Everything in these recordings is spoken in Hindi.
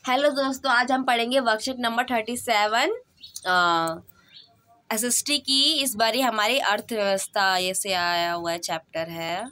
हेलो दोस्तों, आज हम पढ़ेंगे वर्कशीट नंबर 37 एसएसटी की। इस बारी हमारी अर्थव्यवस्था ये से आया हुआ है, चैप्टर है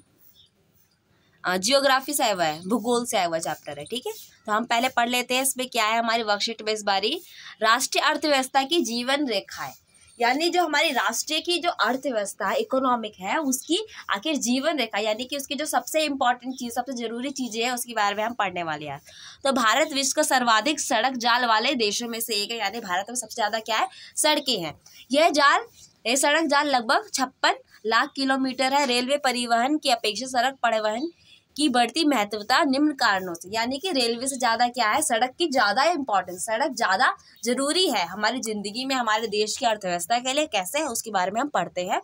जियोग्राफी से आया हुआ है, भूगोल से आया हुआ चैप्टर है। ठीक है, तो हम पहले पढ़ लेते हैं इसमें क्या है हमारी वर्कशीट में। इस बारी राष्ट्रीय अर्थव्यवस्था की जीवन रेखाएं, यानी जो हमारी राष्ट्रीय की जो अर्थव्यवस्था इकोनॉमिक है उसकी आखिर जीवन रेखा, यानी कि उसकी जो सबसे इम्पोर्टेंट चीज़, सबसे ज़रूरी चीज़ें हैं उसके बारे में हम पढ़ने वाले हैं। तो भारत विश्व का सर्वाधिक सड़क जाल वाले देशों में से एक है, यानी भारत में सबसे ज़्यादा क्या है, सड़कें हैं। ये सड़क जाल लगभग 56 लाख किलोमीटर है। रेलवे परिवहन की अपेक्षा सड़क परिवहन की बढ़ती महत्वता निम्न कारणों से, यानी कि रेलवे से ज़्यादा क्या है, सड़क की ज़्यादा इम्पोर्टेंस, सड़क ज़्यादा जरूरी है हमारी ज़िंदगी में, हमारे देश की अर्थव्यवस्था के लिए। कैसे है उसके बारे में हम पढ़ते हैं।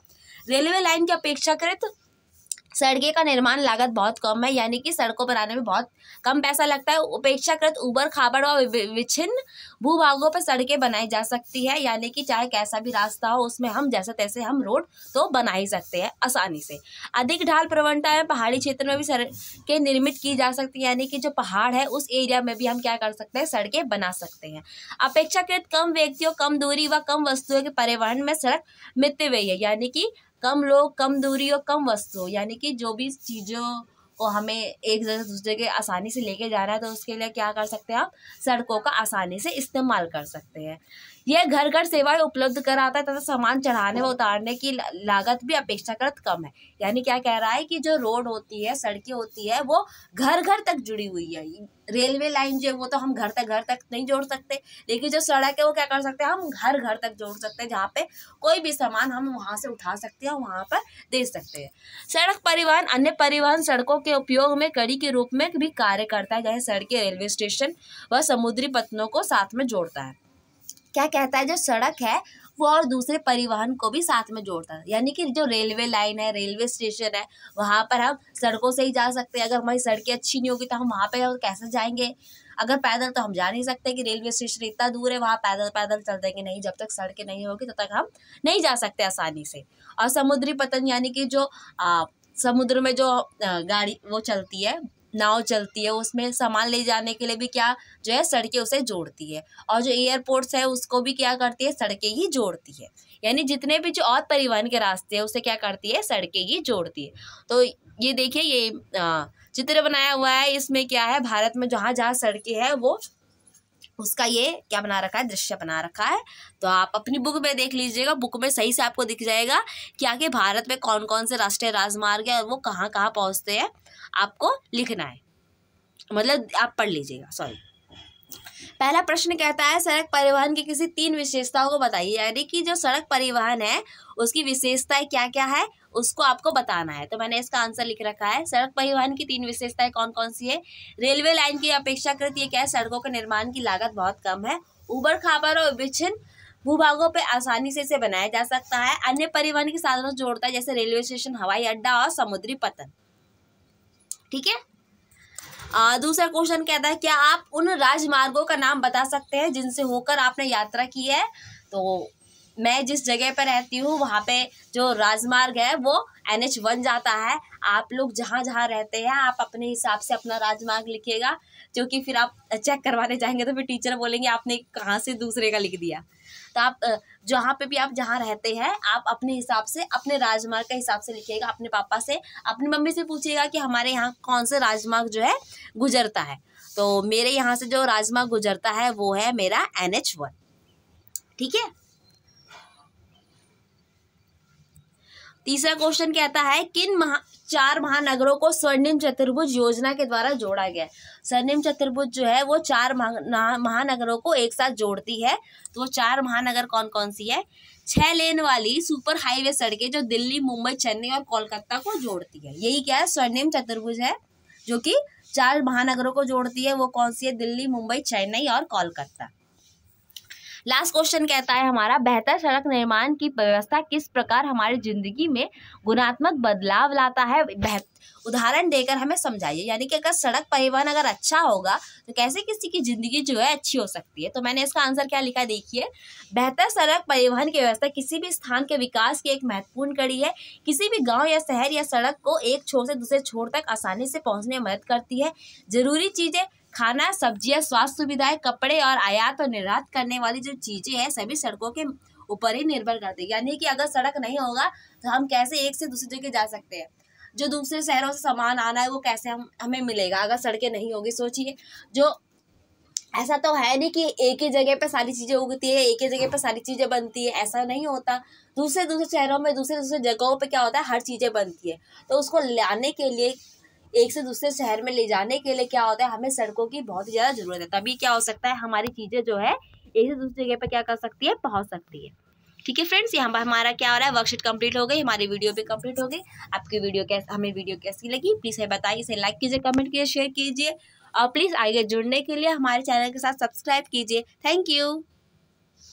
रेलवे लाइन की अपेक्षाकृत सड़कें का निर्माण लागत बहुत कम है, यानी कि सड़कों बनाने में बहुत कम पैसा लगता है। उपेक्षाकृत ऊबड़ खाबड़ और विच्छिन्न भूभागों पर सड़कें बनाई जा सकती है, यानी कि चाहे कैसा भी रास्ता हो उसमें हम जैसे तैसे हम रोड तो बना ही सकते हैं आसानी से। अधिक ढाल प्रवणता है, पहाड़ी क्षेत्र में भी सड़कें निर्मित की जा सकती है, यानी कि जो पहाड़ है उस एरिया में भी हम क्या कर सकते हैं, सड़कें बना सकते हैं। अपेक्षाकृत कम व्यक्तियों, कम दूरी व कम वस्तुओं के परिवहन में सड़क मितव्ययी है, यानी कि कम लोग, कम दूरी और कम वस्तु, यानी कि जो भी चीज़ों को हमें एक जगह से दूसरी जगह आसानी से लेके जाना है तो उसके लिए क्या कर सकते हैं, आप सड़कों का आसानी से इस्तेमाल कर सकते हैं। यह घर घर सेवाएं उपलब्ध कराता है तथा सामान चढ़ाने व उतारने की लागत भी अपेक्षाकृत कम है। यानी क्या कह रहा है कि जो रोड होती है, सड़कें होती है, वो घर घर तक जुड़ी हुई है। रेलवे लाइन जो है वो तो हम घर तक नहीं जोड़ सकते, लेकिन जो सड़क है वो क्या कर सकते हैं, हम घर घर तक जोड़ सकते हैं, जहाँ पे कोई भी सामान हम वहाँ से उठा सकते हैं, वहाँ पर दे सकते हैं। सड़क परिवहन अन्य परिवहन सड़कों के उपयोग में कड़ी के रूप में भी कार्य करता है, जैसे सड़कें रेलवे स्टेशन व समुद्री पत्तनों को साथ में जोड़ता है। क्या कहता है, जो सड़क है वो और दूसरे परिवहन को भी साथ में जोड़ता है, यानी कि जो रेलवे लाइन है, रेलवे स्टेशन है, वहाँ पर हम सड़कों से ही जा सकते हैं। अगर हमारी सड़कें अच्छी नहीं होगी तो हम वहाँ पे कैसे जाएंगे। अगर पैदल तो हम जा नहीं सकते कि रेलवे स्टेशन इतना दूर है, वहाँ पैदल चल देंगे नहीं, जब तक सड़कें नहीं होगी तब तक हम नहीं जा सकते आसानी से। और समुद्री पतन, यानी कि जो समुद्र में जो गाड़ी वो चलती है, नाव चलती है, उसमें सामान ले जाने के लिए भी क्या जो है, सड़कें उसे जोड़ती है। और जो एयरपोर्ट्स है उसको भी क्या करती है, सड़कें ही जोड़ती है। यानी जितने भी जो और परिवहन के रास्ते हैं उसे क्या करती है, सड़कें ही जोड़ती है। तो ये देखिए, ये चित्र बनाया हुआ है, इसमें क्या है, भारत में जहाँ जहाँ सड़कें हैं वो उसका ये क्या बना रखा है, दृश्य बना रखा है। तो आप अपनी बुक में देख लीजिएगा, बुक में सही से आपको दिख जाएगा कि आगे भारत में कौन कौन से राष्ट्रीय राजमार्ग है और वो कहाँ कहाँ पहुँचते हैं, आपको लिखना है, मतलब आप पढ़ लीजिएगा। सॉरी, पहला प्रश्न कहता है सड़क परिवहन की किसी 3 विशेषताओं को बताइए, यानी कि जो सड़क परिवहन है उसकी विशेषताएं क्या क्या है उसको आपको बताना है। तो मैंने इसका आंसर लिख रखा है, सड़क परिवहन की 3 विशेषताएं कौन कौन सी है। रेलवे लाइन की अपेक्षाकृत ये क्या है, सड़कों के निर्माण की लागत बहुत कम है। ऊबड़ खाबड़ और विच्छिन्न भूभागों पे आसानी से इसे बनाया जा सकता है। अन्य परिवहन के साधनों से जोड़ता है, जैसे रेलवे स्टेशन, हवाई अड्डा और समुद्री पतन। ठीक है। दूसरा क्वेश्चन कहता है, क्या आप उन राजमार्गों का नाम बता सकते हैं जिनसे होकर आपने यात्रा की है। तो मैं जिस जगह पर रहती हूँ वहाँ पे जो राजमार्ग है वो NH1 जाता है। आप लोग जहाँ जहाँ रहते हैं आप अपने हिसाब से अपना राजमार्ग लिखिएगा, क्योंकि फिर आप चेक करवाने जाएंगे तो फिर टीचर बोलेंगे आपने कहाँ से दूसरे का लिख दिया। तो आप जहाँ पे भी आप जहाँ रहते हैं आप अपने हिसाब से, अपने राजमार्ग के हिसाब से लिखिएगा। अपने पापा से, अपनी मम्मी से पूछिएगा कि हमारे यहाँ कौन सा राजमार्ग जो है गुजरता है। तो मेरे यहाँ से जो राजमार्ग गुजरता है वो है मेरा NH1। ठीक है। तीसरा क्वेश्चन कहता है, किन 4 महानगरों को स्वर्णिम चतुर्भुज योजना के द्वारा जोड़ा गया है। स्वर्णिम चतुर्भुज जो है वो 4 महानगरों को एक साथ जोड़ती है। तो वो 4 महानगर कौन कौन सी है। 6 लेन वाली सुपर हाईवे सड़कें जो दिल्ली, मुंबई, चेन्नई और कोलकाता को जोड़ती है, यही क्या है, स्वर्णिम चतुर्भुज है, जो कि 4 महानगरों को जोड़ती है। वो कौन सी है, दिल्ली, मुंबई, चेन्नई और कोलकाता। लास्ट क्वेश्चन कहता है हमारा, बेहतर सड़क निर्माण की व्यवस्था किस प्रकार हमारी जिंदगी में गुणात्मक बदलाव लाता है, उदाहरण देकर हमें समझाइए। यानी कि अगर सड़क परिवहन अगर अच्छा होगा तो कैसे किसी की जिंदगी जो है अच्छी हो सकती है। तो मैंने इसका आंसर क्या लिखा, देखिए, बेहतर सड़क परिवहन की व्यवस्था किसी भी स्थान के विकास की एक महत्वपूर्ण कड़ी है। किसी भी गांव या शहर या सड़क को एक छोर से दूसरे छोर तक आसानी से पहुंचने में मदद करती है। जरूरी चीजें खाना, सब्जियां, स्वास्थ्य सुविधाएं, कपड़े और आयात और निर्यात करने वाली जो चीज़ें हैं सभी सड़कों के ऊपर ही निर्भर करती है। यानी कि अगर सड़क नहीं होगा तो हम कैसे एक से दूसरी जगह जा सकते हैं, जो दूसरे शहरों से सामान आना है वो कैसे हमें मिलेगा अगर सड़कें नहीं होगी। सोचिए, जो ऐसा तो है नहीं कि एक ही जगह पे सारी चीज़ें उगती है, एक ही जगह पे सारी चीज़ें बनती है, ऐसा नहीं होता। दूसरे दूसरे शहरों में दूसरे दूसरे जगहों पे क्या होता है, हर चीज़ें बनती है। तो उसको लाने के लिए, एक से दूसरे शहर में ले जाने के लिए क्या होता है, हमें सड़कों की बहुत ही ज़्यादा ज़रूरत है। तभी क्या हो सकता है, हमारी चीज़ें जो है एक से दूसरी जगह पे क्या कर सकती है, पहुँच सकती है। ठीक है फ्रेंड्स, यहाँ पर हमारा क्या हो रहा है, वर्कशीट कंप्लीट हो गई, हमारी वीडियो भी कंप्लीट हो गई। आपकी वीडियो हमें वीडियो कैसी लगी प्लीज़ हमें बताइए, इसे लाइक कीजिए, कमेंट कीजिए, शेयर कीजिए और प्लीज़ आगे जुड़ने के लिए हमारे चैनल के साथ सब्सक्राइब कीजिए। Thank you.